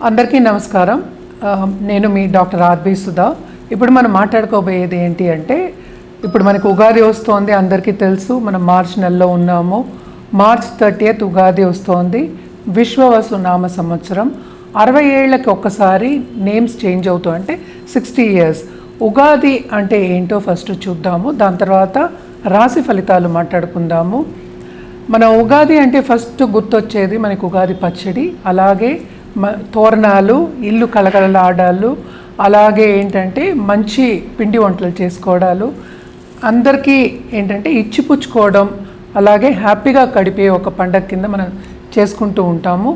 అందరికీ నమస్కారం. నేను మీ డాక్టర్ ఆర్బి సుధా. ఇప్పుడు మనం మాట్లాడుకోబోయేది ఏంటి అంటే, ఇప్పుడు మనకు ఉగాది వస్తోంది, అందరికీ తెలుసు. మనం మార్చ్ నెలలో ఉన్నాము. మార్చ్ 30th ఉగాది వస్తోంది. విశ్వవసు నామ సంవత్సరం. 60 ఏళ్ళకి ఒక్కసారి నేమ్స్ చేంజ్ అవుతాయి, అంటే 60 years. ఉగాది అంటే ఏంటో ఫస్ట్ చూద్దాము, దాని తర్వాత రాశి ఫలితాలు మాట్లాడుకుందాము. మన ఉగాది అంటే ఫస్ట్ గుర్తొచ్చేది మనకు ఉగాది పచ్చడి, అలాగే తోరణాలు, ఇల్లు కలకలలాడాలు, అలాగే ఏంటంటే మంచి పిండి వంటలు చేసుకోవడాలు, అందరికీ ఏంటంటే ఇచ్చిపుచ్చుకోవడం, అలాగే హ్యాపీగా గడిపే ఒక పండగ కింద మనం చేసుకుంటూ ఉంటాము.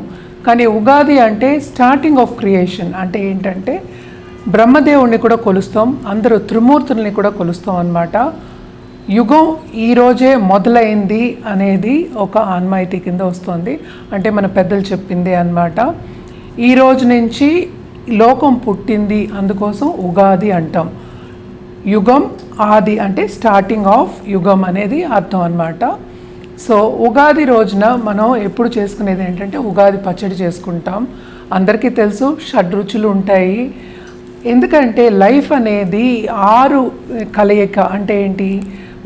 కానీ ఉగాది అంటే స్టార్టింగ్ ఆఫ్ క్రియేషన్, అంటే ఏంటంటే బ్రహ్మదేవుణ్ణి కూడా కొలుస్తాం, అందరూ త్రిమూర్తుల్ని కూడా కొలుస్తాం అన్నమాట. యుగం ఈరోజే మొదలైంది అనేది ఒక ఆన్మాయితీ కింద వస్తుంది, అంటే మన పెద్దలు చెప్పింది అన్నమాట. ఈ రోజు నుంచి లోకం పుట్టింది, అందుకోసం ఉగాది అంటాం. యుగం ఆది అంటే స్టార్టింగ్ ఆఫ్ యుగం అనేది అర్థం అన్నమాట. సో ఉగాది రోజున మనం ఎప్పుడు చేసుకునేది ఏంటంటే ఉగాది పచ్చడి చేసుకుంటాం. అందరికీ తెలుసు షడ్రుచులు ఉంటాయి. ఎందుకంటే లైఫ్ అనేది 6 కలయిక, అంటే ఏంటి,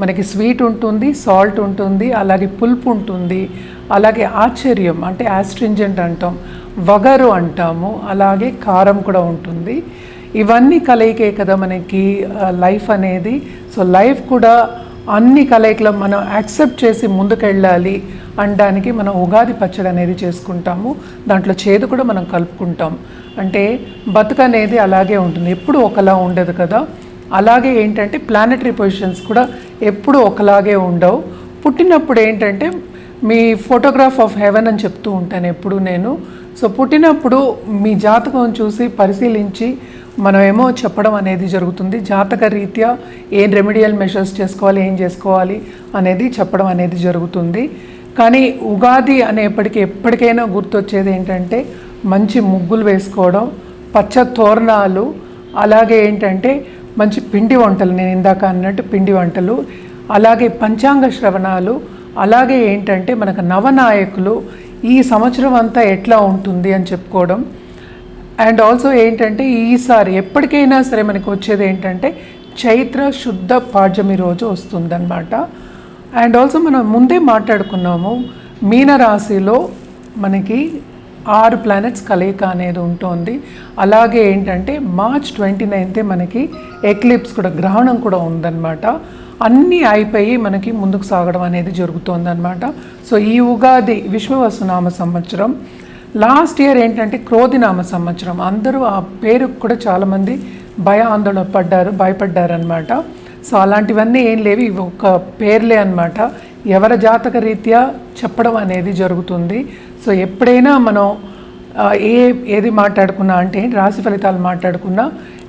మనకి స్వీట్ ఉంటుంది, సాల్ట్ ఉంటుంది, అలాగే పులుపు ఉంటుంది, అలాగే ఆశ్చర్యం అంటే ఆస్ట్రింజెంట్ అంటాం, వగరు అంటాము, అలాగే కారం కూడా ఉంటుంది. ఇవన్నీ కలయికే కదా మనకి లైఫ్ అనేది. సో లైఫ్ కూడా అన్ని కలయికలు మనం యాక్సెప్ట్ చేసి ముందుకెళ్ళాలి అనడానికి మనం ఉగాది పచ్చడి అనేది చేసుకుంటాము. దాంట్లో చేదు కూడా మనం కలుపుకుంటాం. అంటే బతుకు అనేది అలాగే ఉంటుంది, ఎప్పుడు ఒకలా ఉండదు కదా. అలాగే ఏంటంటే ప్లానెటరీ పొజిషన్స్ కూడా ఎప్పుడు ఒకలాగే ఉండవు. పుట్టినప్పుడు ఏంటంటే మీ ఫోటోగ్రాఫ్ ఆఫ్ హెవెన్ అని చెప్తూ ఉంటాను ఎప్పుడు నేను. సో పుట్టినప్పుడు మీ జాతకం చూసి పరిశీలించి మనమేమో చెప్పడం అనేది జరుగుతుంది. జాతక రీత్యా ఏం రెమెడియల్ మెషర్స్ చేసుకోవాలి, ఏం చేసుకోవాలి అనేది చెప్పడం అనేది జరుగుతుంది. కానీ ఉగాది అనేప్పటికీ ఎప్పటికైనా గుర్తొచ్చేది ఏంటంటే మంచి ముగ్గులు వేసుకోవడం, పచ్చ తోరణాలు, అలాగే ఏంటంటే మంచి పిండి వంటలు, నేను ఇందాక అన్నట్టు పిండి వంటలు, అలాగే పంచాంగ శ్రవణాలు, అలాగే ఏంటంటే మనకు నవనాయకులు ఈ సంవత్సరం అంతా ఎట్లా ఉంటుంది అని చెప్పుకోవడం. అండ్ ఆల్సో ఏంటంటే ఈసారి ఎప్పటికైనా సరే మనకి వచ్చేది ఏంటంటే చైత్ర శుద్ధ పాడ్యమి రోజు వస్తుందన్నమాట. అండ్ ఆల్సో మనం ముందే మాట్లాడుకున్నాము, మీనరాశిలో మనకి 6 ప్లానెట్స్ కలయిక అనేది ఉంటుంది. అలాగే ఏంటంటే మార్చ్ 29th మనకి ఎక్లిప్స్ కూడా, గ్రహణం కూడా ఉందన్నమాట. అన్నీ అయిపోయి మనకి ముందుకు సాగడం అనేది జరుగుతుందన్నమాట. సో ఈ ఉగాది విశ్వవసునామ సంవత్సరం. లాస్ట్ ఇయర్ ఏంటంటే క్రోధినామ సంవత్సరం. అందరూ ఆ పేరుకు కూడా చాలామంది ఆందోళన భయపడ్డారనమాట. సో అలాంటివన్నీ ఏం లేవు, ఇవి ఒక పేర్లే అనమాట. ఎవరి జాతక రీత్యా చెప్పడం అనేది జరుగుతుంది. సో ఎప్పుడైనా మనం ఏది మాట్లాడుకున్నా, అంటే రాశి ఫలితాలు మాట్లాడుకున్నా,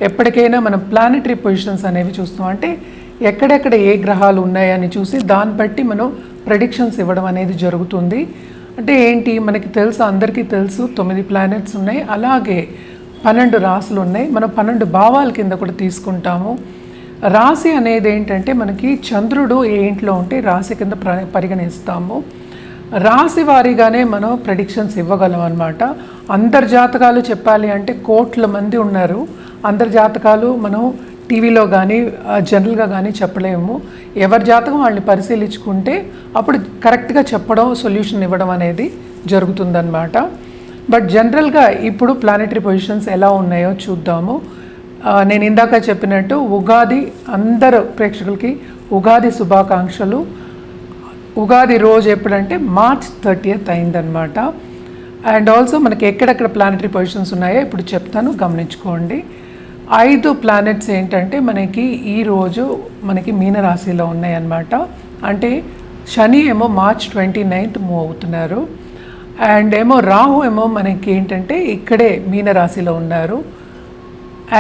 ఎప్పటికైనా మనం ప్లానెటరీ పొజిషన్స్ అనేవి చూస్తాం. అంటే ఎక్కడెక్కడ ఏ గ్రహాలు ఉన్నాయని చూసి దాన్ని బట్టి మనం ప్రెడిక్షన్స్ ఇవ్వడం అనేది జరుగుతుంది. అంటే ఏంటి, మనకి తెలుసు, అందరికీ తెలుసు 9 ప్లానెట్స్ ఉన్నాయి, అలాగే 12 రాశులు ఉన్నాయి. మనం 12 భావాల కింద కూడా తీసుకుంటాము. రాశి అనేది ఏంటంటే మనకి చంద్రుడు ఏ ఇంట్లో ఉంటే రాశి కింద పరిగణిస్తాము. రాశి వారీగానే మనం ప్రెడిక్షన్స్ ఇవ్వగలం అన్నమాట. అంతర్జాతకాలు చెప్పాలి అంటే కోట్ల మంది ఉన్నారు. అంతర్జాతకాలు మనం టీవీలో కానీ జనరల్గా కానీ చెప్పలేము. ఎవరి జాతకం వాళ్ళని పరిశీలించుకుంటే అప్పుడు కరెక్ట్గా చెప్పడం, సొల్యూషన్ ఇవ్వడం అనేది జరుగుతుందన్నమాట. బట్ జనరల్గా ఇప్పుడు ప్లానెటరీ పొజిషన్స్ ఎలా ఉన్నాయో చూద్దాము. నేను ఇందాక చెప్పినట్టు ఉగాది, అందరు ప్రేక్షకులకి ఉగాది శుభాకాంక్షలు. ఉగాది రోజు ఎప్పుడంటే మార్చ్ 30th అయిందనమాట. అండ్ ఆల్సో మనకి ఎక్కడెక్కడ ప్లానెటరీ పొజిషన్స్ ఉన్నాయో ఇప్పుడు చెప్తాను, గమనించుకోండి. 5 ప్లానెట్స్ ఏంటంటే మనకి ఈరోజు మనకి మీనరాశిలో ఉన్నాయన్నమాట. అంటే శని ఏమో మార్చ్ 29th మూవ్ అవుతున్నారు. అండ్ ఏమో రాహు ఏమో మనకి ఏంటంటే ఇక్కడే మీనరాశిలో ఉన్నారు.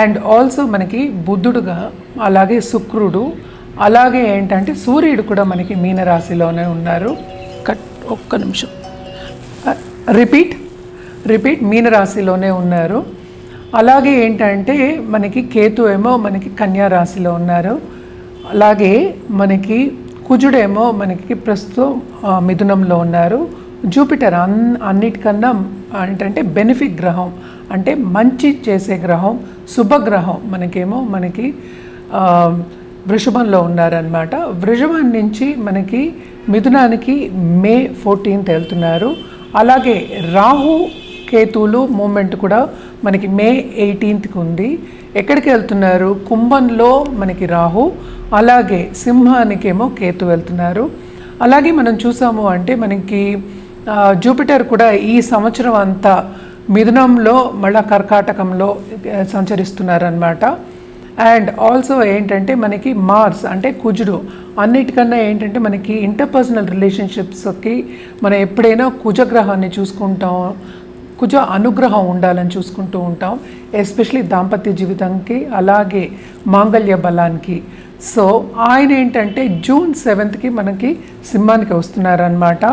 అండ్ ఆల్సో మనకి బుధుడుగా, అలాగే శుక్రుడు, అలాగే ఏంటంటే సూర్యుడు కూడా మనకి మీనరాశిలోనే ఉన్నారు. ఒక్క నిమిషం, రిపీట్ మీనరాశిలోనే ఉన్నారు. అలాగే ఏంటంటే మనకి కేతు ఏమో మనకి కన్యా రాశిలో ఉన్నారు. అలాగే మనకి కుజుడేమో మనకి ప్రస్తుతం మిథునంలో ఉన్నారు. జూపిటర్ అన్నిటికన్నా ఏంటంటే బెనిఫిక్ గ్రహం, అంటే మంచి చేసే గ్రహం, శుభగ్రహం. మనకి వృషభంలో ఉన్నారనమాట. వృషభం నుంచి మనకి మిథునానికి మే 14th వెళ్తున్నారు. అలాగే రాహు కేతువులు మూమెంట్ కూడా మనకి మే 18th ఉంది. ఎక్కడికి వెళ్తున్నారు? కుంభంలో మనకి రాహు, అలాగే సింహానికేమో కేతు వెళ్తున్నారు. అలాగే మనం చూసాము అంటే మనకి జూపిటర్ కూడా ఈ సంవత్సరం అంతా మిథునంలో మళ్ళా కర్కాటకంలో సంచరిస్తున్నారనమాట. అండ్ ఆల్సో ఏంటంటే మనకి మార్స్ అంటే కుజుడు, అన్నిటికన్నా ఏంటంటే మనకి ఇంటర్పర్సనల్ రిలేషన్షిప్స్కి మనం ఎప్పుడైనా కుజగ్రహాన్ని చూసుకుంటాం, కుజ అనుగ్రహం ఉండాలని చూసుకుంటూ ఉంటాం, ఎస్పెషలీ దాంపత్య జీవితానికి అలాగే మాంగళ్య బలానికి. సో ఆయన ఏంటంటే జూన్ 7th మనకి సింహానికి వస్తున్నారనమాట.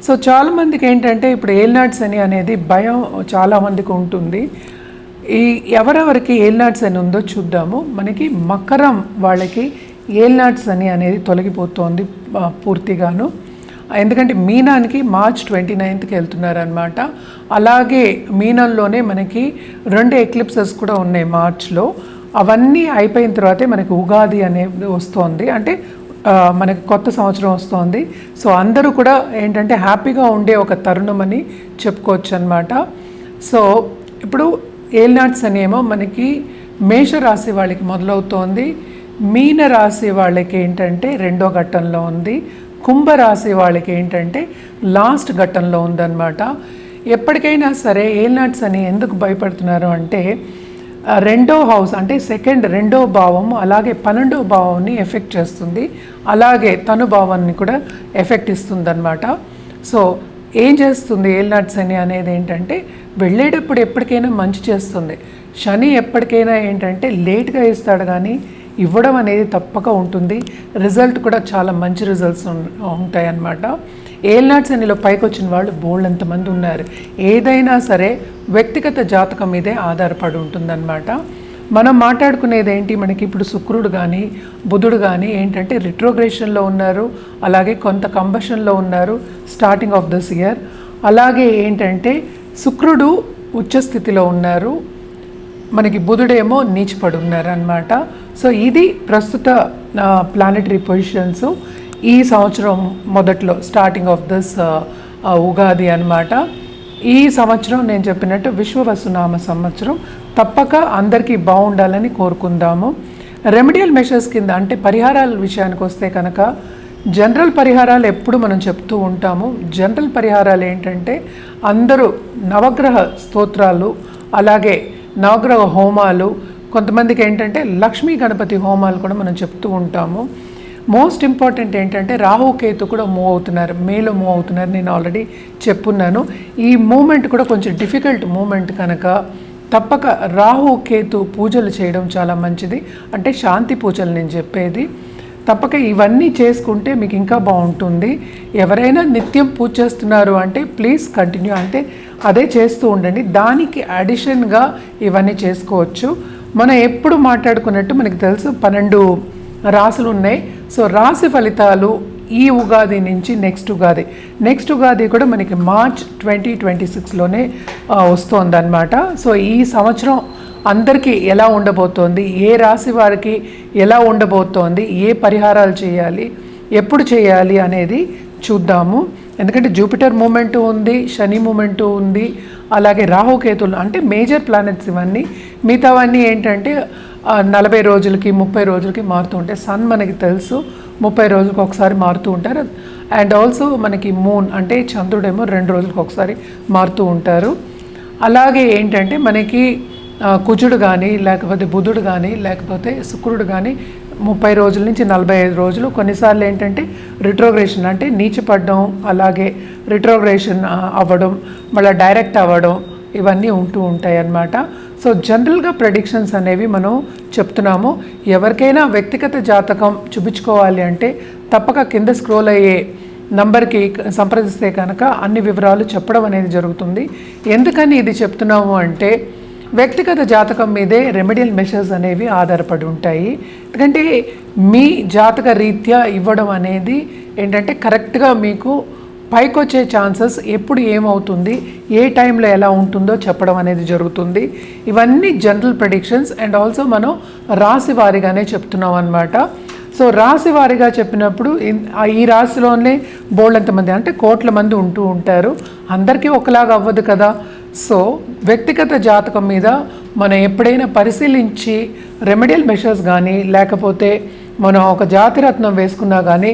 సో చాలామందికి ఏంటంటే ఇప్పుడు ఏల్నాడ్స్ అని అనేది భయం చాలామందికి ఉంటుంది. ఈ ఎవరెవరికి ఏల్నాడ్స్ అని ఉందో చూద్దాము. మనకి మకరం వాళ్ళకి ఏల్నాడ్స్ అని అనేది తొలగిపోతుంది పూర్తిగాను. ఎందుకంటే మీనానికి మార్చ్ 29th వెళ్తున్నారనమాట. అలాగే మీనంలోనే మనకి 2 ఎక్లిప్సెస్ కూడా ఉన్నాయి మార్చ్లో. అవన్నీ అయిపోయిన తర్వాతే మనకి ఉగాది అనేది వస్తుంది, అంటే మనకి కొత్త సంవత్సరం వస్తుంది. సో అందరూ కూడా ఏంటంటే హ్యాపీగా ఉండే ఒక తరుణం అని చెప్పుకోవచ్చు అనమాట. సో ఇప్పుడు ఏల్నాడ్స్ అనేమో మనకి మేషరాశి వాళ్ళకి మొదలవుతోంది, మీన రాశి వాళ్ళకి ఏంటంటే 2వ ఘట్టంలో ఉంది, కుంభరాశి వాళ్ళకి ఏంటంటే లాస్ట్ ఘట్టంలో ఉందన్నమాట. ఎప్పటికైనా సరే ఏల్నాడ్స్ అని ఎందుకు భయపడుతున్నారు అంటే 2వ హౌస్ అంటే రెండో భావం అలాగే 12వ భావాన్ని ఎఫెక్ట్ చేస్తుంది, అలాగే తను భావాన్ని కూడా ఎఫెక్ట్ ఇస్తుంది అనమాట. సో ఏం చేస్తుంది ఏల్నాడ్స్ అని అనేది ఏంటంటే వెళ్ళేటప్పుడు ఎప్పటికైనా మంచి చేస్తుంది. శని ఎప్పటికైనా ఏంటంటే లేట్గా ఇస్తాడు కానీ ఇవ్వడం అనేది తప్పక ఉంటుంది. రిజల్ట్ కూడా చాలా మంచి రిజల్ట్స్ ఉంటాయి అన్నమాట. ఏల్నాడ్స్ అనిలో పైకి వచ్చిన వాళ్ళు బోల్డంతమంది ఉన్నారు. ఏదైనా సరే వ్యక్తిగత జాతకం మీదే ఆధారపడి ఉంటుందన్నమాట. మనం మాట్లాడుకునేది ఏంటి, మనకి ఇప్పుడు శుక్రుడు కానీ బుధుడు కానీ ఏంటంటే రిట్రోగ్రేషన్లో ఉన్నారు, అలాగే కొంత కంబషన్లో ఉన్నారు స్టార్టింగ్ ఆఫ్ దిస్ ఇయర్. అలాగే ఏంటంటే శుక్రుడు ఉచ్చస్థితిలో ఉన్నారు, మనకి బుధుడేమో నీచిపడి ఉన్నారు అన్నమాట. సో ఇది ప్రస్తుత ప్లానెటరీ పొజిషన్స్ ఈ సంవత్సరం మొదట్లో స్టార్టింగ్ ఆఫ్ దిస్ ఉగాది అన్నమాట. ఈ సంవత్సరం నేను చెప్పినట్టు విశ్వవసునామ సంవత్సరం, తప్పక అందరికీ బాగుండాలని కోరుకుందాము. రెమెడియల్ మెషర్స్ కింద అంటే పరిహారాల విషయానికి వస్తే కనుక జనరల్ పరిహారాలు ఎప్పుడు మనం చెప్తూ ఉంటాము. జనరల్ పరిహారాలు ఏంటంటే అందరూ నవగ్రహ స్తోత్రాలు, అలాగే నవగ్రహ హోమాలు, కొంతమందికి ఏంటంటే లక్ష్మీ గణపతి హోమాలు కూడా మనం చెప్తూ ఉంటాము. మోస్ట్ ఇంపార్టెంట్ ఏంటంటే రాహుకేతు కూడా మూవ్ అవుతున్నారు, మేలో మూవ్ అవుతున్నారు, నేను ఆల్రెడీ చెప్పున్నాను. ఈ మూమెంట్ కూడా కొంచెం డిఫికల్ట్ మూమెంట్ కనుక తప్పక రాహుకేతు పూజలు చేయడం చాలా మంచిది. అంటే శాంతి పూజలు నేను చెప్పేది. తప్పక ఇవన్నీ చేసుకుంటే మీకు ఇంకా బాగుంటుంది. ఎవరైనా నిత్యం పూజ చేస్తున్నారు అంటే ప్లీజ్ కంటిన్యూ, అంటే అదే చేస్తూ ఉండండి. దానికి అడిషన్గా ఇవన్నీ చేసుకోవచ్చు. మనం ఎప్పుడు మాట్లాడుకున్నట్టు మనకి తెలుసు 12 రాశులు ఉన్నాయి. సో రాశి ఫలితాలు ఈ ఉగాది నుంచి నెక్స్ట్ ఉగాది కూడా మనకి మార్చ్ 2026లోనే వస్తుంది అన్నమాట. సో ఈ సంవత్సరం అందరికీ ఎలా ఉండబోతోంది, ఏ రాశి వారికి ఎలా ఉండబోతోంది, ఏ పరిహారాలు చేయాలి, ఎప్పుడు చేయాలి అనేది చూద్దాము. ఎందుకంటే జూపిటర్ మూమెంటు ఉంది, శని మూమెంటు ఉంది, అలాగే రాహుకేతులు అంటే మేజర్ ప్లానెట్స్ ఇవన్నీ. మిగతావన్నీ ఏంటంటే 40 రోజులకి 30 రోజులకి మారుతూ ఉంటాయి. సన్ మనకి తెలుసు 30 రోజులకు ఒకసారి మారుతూ ఉంటారు. అండ్ ఆల్సో మనకి మూన్ అంటే చంద్రుడేమో 2 రోజులకు ఒకసారి మారుతూ ఉంటారు. అలాగే ఏంటంటే మనకి కుజుడు కానీ లేకపోతే బుధుడు కానీ లేకపోతే శుక్రుడు కానీ 30 రోజుల నుంచి 45 రోజులు. కొన్నిసార్లు ఏంటంటే రిట్రోగ్రేషన్ అంటే నీచిపడడం, అలాగే రిట్రోగ్రేషన్ అవ్వడం, మళ్ళీ డైరెక్ట్ అవ్వడం, ఇవన్నీ ఉంటూ ఉంటాయి అన్నమాట. సో జనరల్గా ప్రెడిక్షన్స్ అనేవి మనం చెప్తున్నాము. ఎవరికైనా వ్యక్తిగత జాతకం చూపించుకోవాలి అంటే తప్పక కింద స్క్రోల్ అయ్యే నంబర్కి సంప్రదిస్తే కనుక అన్ని వివరాలు చెప్పడం అనేది జరుగుతుంది. ఎందుకని ఇది చెప్తున్నాము అంటే వ్యక్తిగత జాతకం మీదే రెమెడియల్ మెషర్స్ అనేవి ఆధారపడి ఉంటాయి. ఎందుకంటే మీ జాతక రీత్యా ఇవ్వడం అనేది ఏంటంటే కరెక్ట్గా మీకు పైకి వచ్చే ఛాన్సెస్ ఎప్పుడు ఏమవుతుంది, ఏ టైంలో ఎలా ఉంటుందో చెప్పడం అనేది జరుగుతుంది. ఇవన్నీ జనరల్ ప్రెడిక్షన్స్ అండ్ ఆల్సో మనం రాశి వారిగానే చెప్తున్నాం అన్నమాట. సో రాశి వారిగా చెప్పినప్పుడు ఈ రాశిలోనే బోల్డంత మంది అంటే కోట్ల మంది ఉంటూ ఉంటారు, అందరికీ ఒకలాగా అవ్వదు కదా. సో వ్యక్తిగత జాతకం మీద మనం ఎప్పుడైనా పరిశీలించి రెమెడియల్ మెషర్స్ కానీ లేకపోతే మనం ఒక జాతిరత్నం వేసుకున్నా కానీ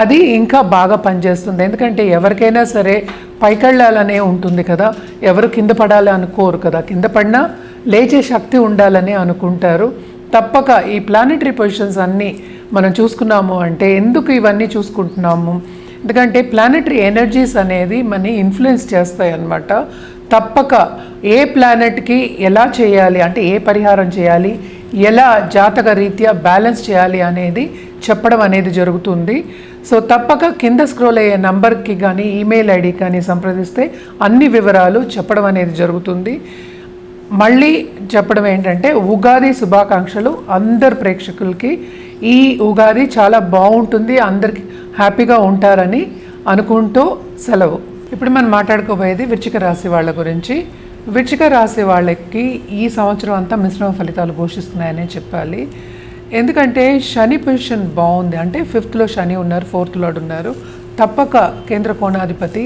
అది ఇంకా బాగా పనిచేస్తుంది. ఎందుకంటే ఎవరికైనా సరే పైకెళ్ళాలనే ఉంటుంది కదా, ఎవరు కింద పడాలి అనుకోరు కదా, కింద పడినా లేచే శక్తి ఉండాలని అనుకుంటారు. తప్పక ఈ ప్లానెటరీ పొజిషన్స్ అన్నీ మనం చూసుకున్నాము అంటే ఎందుకు ఇవన్నీ చూసుకుంటున్నాము, ఎందుకంటే ప్లానెటరీ ఎనర్జీస్ అనేది మనని ఇన్ఫ్లుయెన్స్ చేస్తాయి అన్నమాట. తప్పక ఏ ప్లానెట్కి ఎలా చేయాలి అంటే ఏ పరిహారం చేయాలి, ఎలా జాతక రీత్యా బ్యాలెన్స్ చేయాలి అనేది చెప్పడం అనేది జరుగుతుంది. సో తప్పక కింద స్క్రోల్ అయ్యే నంబర్కి కానీ ఈమెయిల్ ఐడి కానీ సంప్రదిస్తే అన్ని వివరాలు చెప్పడం అనేది జరుగుతుంది. మళ్ళీ చెప్పడం ఏంటంటే ఉగాది శుభాకాంక్షలు అందరు ప్రేక్షకులకి. ఈ ఉగాది చాలా బాగుంటుంది, అందరికి హ్యాపీగా ఉంటారని అనుకుంటూ సెలవు. ఇప్పుడు మనం మాట్లాడుకోబోయేది వృశ్చిక రాశి వాళ్ళ గురించి. వృశ్చిక రాశి వాళ్ళకి ఈ సంవత్సరం అంతా మిశ్రమ ఫలితాలు ఘోషిస్తున్నాయని చెప్పాలి. ఎందుకంటే శని పొజిషన్ బాగుంది, అంటే 5th శని ఉన్నారు, 4th లార్డ్ ఉన్నారు. తప్పక కేంద్ర కోణాధిపతి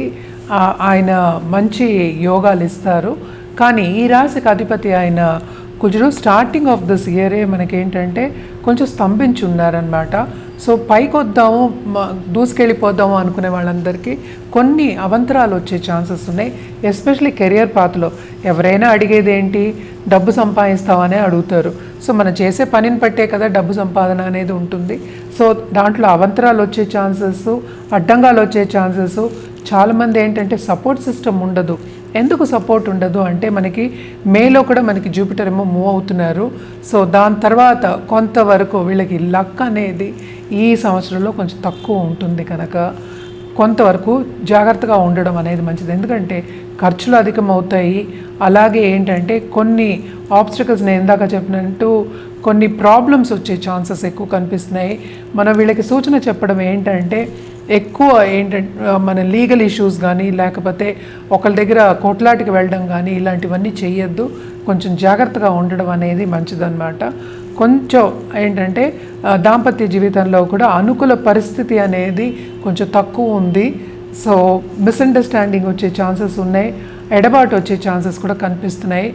ఆయన మంచి యోగాలు ఇస్తారు. కానీ ఈ రాశికి అధిపతి ఆయన కుజుడు స్టార్టింగ్ ఆఫ్ దిస్ ఇయరే మనకేంటంటే కొంచెం స్తంభించి ఉన్నారనమాట. సో పైకి వద్దాము దూసుకెళ్ళిపోదాము అనుకునే వాళ్ళందరికీ కొన్ని అవంతరాలు వచ్చే ఛాన్సెస్ ఉన్నాయి. ఎస్పెషలీ కెరియర్ పాత్లో ఎవరైనా అడిగేది ఏంటి, డబ్బు సంపాదిస్తామనే అడుగుతారు. సో మనం చేసే పనిని పట్టే కదా డబ్బు సంపాదన అనేది ఉంటుంది. సో దాంట్లో అవంతరాలు వచ్చే ఛాన్సెస్, అడ్డంగాలు వచ్చే ఛాన్సెస్. చాలామంది ఏంటంటే సపోర్ట్ సిస్టమ్ ఉండదు. ఎందుకు సపోర్ట్ ఉండదు అంటే మనకి మేలో కూడా మనకి జూపిటర్ ఏమో మూవ్ అవుతున్నారు. సో దాని తర్వాత కొంతవరకు వీళ్ళకి లక్ అనేది ఈ సంవత్సరంలో కొంచెం తక్కువ ఉంటుంది కనుక కొంతవరకు జాగ్రత్తగా ఉండడం అనేది మంచిది. ఎందుకంటే ఖర్చులు అధికమవుతాయి. అలాగే ఏంటంటే కొన్ని ఆబ్స్టికల్స్ నేను ఇందాక చెప్పినట్టు కొన్ని ప్రాబ్లమ్స్ వచ్చే ఛాన్సెస్ ఎక్కువ కనిపిస్తున్నాయి. మనం వీళ్ళకి సూచన చెప్పడం ఏంటంటే ఎక్కువ ఏంటంటే మన లీగల్ ఇష్యూస్ కానీ లేకపోతే ఒకళ్ళ దగ్గర కోట్లాటికి వెళ్ళడం కానీ ఇలాంటివన్నీ చేయొద్దు. కొంచెం జాగ్రత్తగా ఉండడం అనేది మంచిదన్నమాట. కొంచెం ఏంటంటే దాంపత్య జీవితంలో కూడా అనుకూల పరిస్థితి అనేది కొంచెం తక్కువ ఉంది. సో మిస్అండర్స్టాండింగ్ వచ్చే ఛాన్సెస్ ఉన్నాయి, ఎడబాటు వచ్చే ఛాన్సెస్ కూడా కనిపిస్తున్నాయి.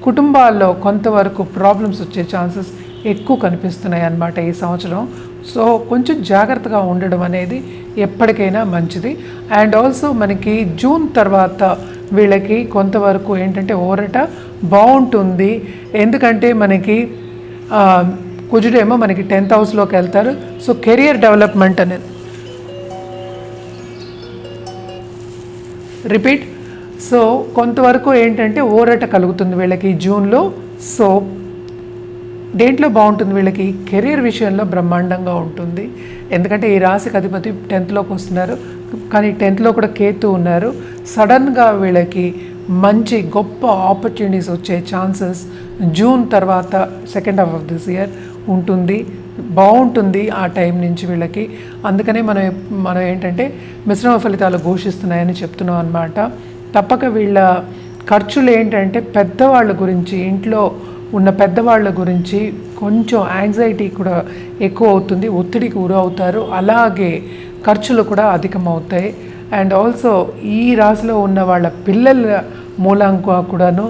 కుటుంబాల్లో కొంతవరకు ప్రాబ్లమ్స్ వచ్చే ఛాన్సెస్ ఎక్కువ కనిపిస్తున్నాయి అన్నమాట ఈ సంవత్సరం. సో కొంచెం జాగ్రత్తగా ఉండడం అనేది ఎప్పటికైనా మంచిది. అండ్ ఆల్సో మనకి జూన్ తర్వాత వీళ్ళకి కొంతవరకు ఏంటంటే ఊరట బాగుంటుంది. ఎందుకంటే మనకి కుజుడేమో మనకి 10th హౌస్లోకి వెళ్తారు. సో కెరియర్ డెవలప్మెంట్ అనేది రిపీట్. సో కొంతవరకు ఏంటంటే ఊరట కలుగుతుంది వీళ్ళకి జూన్లో. సో దేంట్లో బాగుంటుంది వీళ్ళకి, కెరీర్ విషయంలో బ్రహ్మాండంగా ఉంటుంది. ఎందుకంటే ఈ రాశికి అధిపతి 10th వస్తున్నారు, కానీ 10th కూడా కేతు ఉన్నారు. సడన్గా వీళ్ళకి మంచి గొప్ప ఆపర్చునిటీస్ వచ్చే ఛాన్సెస్ జూన్ తర్వాత second half of this year ఉంటుంది, బాగుంటుంది ఆ టైం నుంచి వీళ్ళకి. అందుకనే మనం ఏంటంటే మిశ్రమ ఫలితాలు ఘోషిస్తున్నాయని చెప్తున్నాం అన్నమాట. తప్పక వీళ్ళ ఖర్చులు ఏంటంటే పెద్దవాళ్ళ గురించి, ఇంట్లో ఉన్న పెద్దవాళ్ళ గురించి కొంచెం యాంగ్జైటీ కూడా ఎక్కువ అవుతుంది, ఒత్తిడికి గురవుతారు. అలాగే ఖర్చులు కూడా అధికమవుతాయి. అండ్ ఆల్సో ఈ రాశిలో ఉన్న వాళ్ళ పిల్లల మూలంగా కూడాను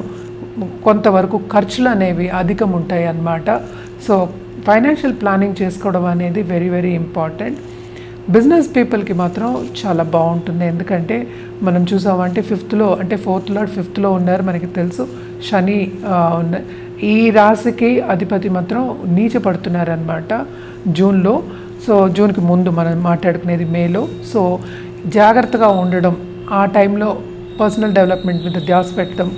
కొంతవరకు ఖర్చులు అనేవి అధికం ఉంటాయి అన్నమాట. సో ఫైనాన్షియల్ ప్లానింగ్ చేసుకోవడం అనేది వెరీ వెరీ ఇంపార్టెంట్. బిజినెస్ పీపుల్కి మాత్రం చాలా బాగుంటుంది. ఎందుకంటే మనం చూసామంటే 5th అంటే 4th లార్డ్ 5th ఉన్నారు, మనకి తెలుసు. శని ఈ రాశికి అధిపతి మాత్రం నీచపడుతున్నారనమాట జూన్లో. సో జూన్కి ముందు మనం మాట్లాడుకునేది మేలో. సో జాగ్రత్తగా ఉండడం, ఆ టైంలో పర్సనల్ డెవలప్మెంట్ మీద ధ్యాస పెట్టడం,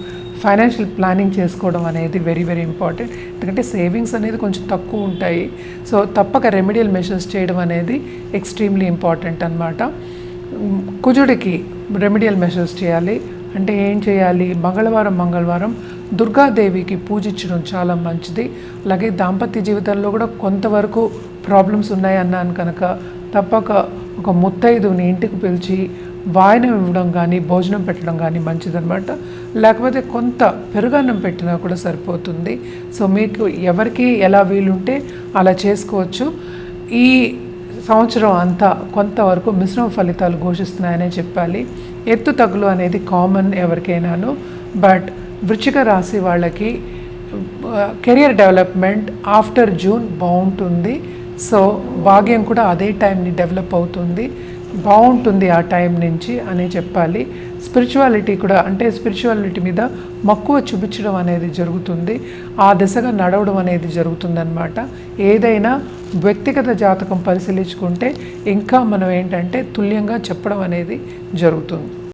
ఫైనాన్షియల్ ప్లానింగ్ చేసుకోవడం అనేది వెరీ వెరీ ఇంపార్టెంట్. ఎందుకంటే సేవింగ్స్ అనేది కొంచెం తక్కువ ఉంటాయి. సో తప్పక రెమెడియల్ మెషర్స్ చేయడం అనేది ఎక్స్ట్రీమ్లీ ఇంపార్టెంట్ అన్నమాట. కుజుడికి రెమెడియల్ మెషర్స్ చేయాలి అంటే ఏం చేయాలి, మంగళవారం దుర్గాదేవికి పూజించడం చాలా మంచిది. అలాగే దాంపత్య జీవితంలో కూడా కొంతవరకు ప్రాబ్లమ్స్ ఉన్నాయన్నాను కనుక తప్పక ఒక ముత్తైదుని ఇంటికి పిలిచి వాయనం ఇవ్వడం కానీ భోజనం పెట్టడం కానీ మంచిదన్నమాట. లేకపోతే కొంత పెరుగన్నం పెట్టినా కూడా సరిపోతుంది. సో మీకు ఎవరికి ఎలా వీలుంటే అలా చేసుకోవచ్చు. ఈ సంవత్సరం అంతా కొంతవరకు మిశ్రమ ఫలితాలు ఘోషిస్తున్నాయనే చెప్పాలి. ఎత్తు తగులు అనేది కామన్ ఎవరికైనాను. బట్ వృశ్చిక రాశి వాళ్ళకి కెరియర్ డెవలప్మెంట్ ఆఫ్టర్ జూన్ బాగుంటుంది. సో భాగ్యం కూడా అదే టైంని డెవలప్ అవుతుంది, బాగుంటుంది ఆ టైం నుంచి అనే చెప్పాలి. స్పిరిచువాలిటీ కూడా, అంటే స్పిరిచువాలిటీ మీద మక్కువ చూపించడం అనేది జరుగుతుంది, ఆ దిశగా నడవడం అనేది జరుగుతుందన్నమాట. ఏదైనా వ్యక్తిగత జాతకం పరిశీలించుకుంటే ఇంకా మనం ఏంటంటే తుల్యంగా చెప్పడం అనేది జరుగుతుంది.